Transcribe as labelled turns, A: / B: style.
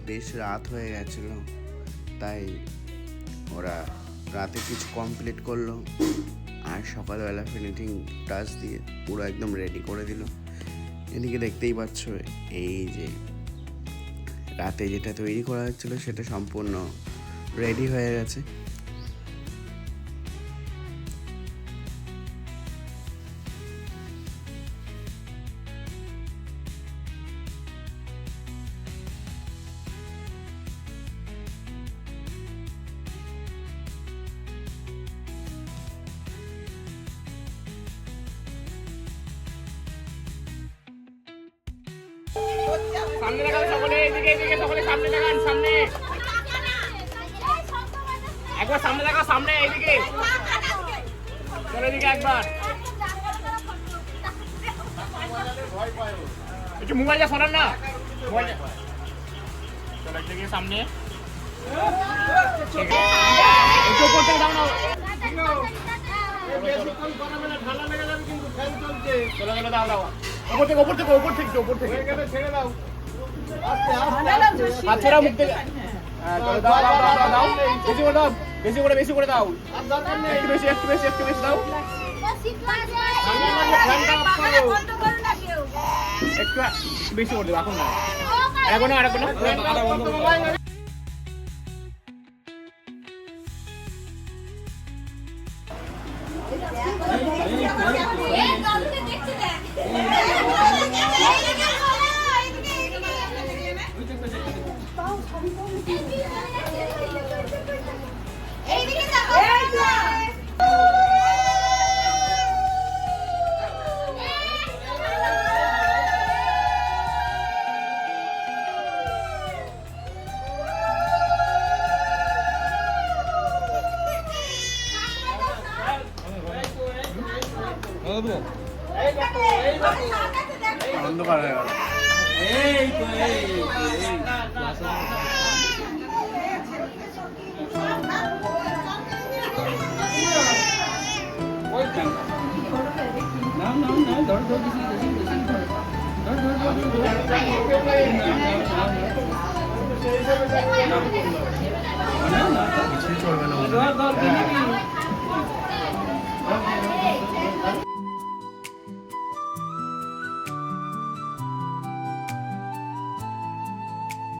A: বেশ রাত হয়ে গেছিল, তাই ওরা রাতে কিছু কমপ্লিট করলো আর সকালবেলা ফিনিশিং টাচ দিয়ে পুরো একদম রেডি করে দিল। এদিকে দেখতেই পাচ্ছ এই যে রাতে যেটা তৈরি করা হচ্ছিল সেটা সম্পূর্ণ রেডি হয়ে গেছে।
B: সামনে লাগান সকলে, এদিকে এদিকে সকলে সামনে লাগান, সামনে একবার সামনে লাগা, সামনে এইদিকে চলো, এদিকে একবার একটু মোবাইলটা সরান না, মোবাইলটা চলো এদিকে সামনে, একটু উপর থেকে দাও না, চলো চলো দাও দাও, উপর থেকে উপর থেকে উপর থেকে উপর থেকে ছেড়ে দাও, হাত ছেড়াও মুখ থেকে, চলো দাও দাও দাও দাও, বেশি করে দাও, বেশি করে বেশি করে দাও, একটু বেশি একটু বেশি একটু বেশি দাও, একটু বেশি করে দেবো, এখন না, এখন না, এখন না।
A: অন্ধকার হয়ে গেল।
B: এই তো এই
A: কিছুই চলবে না।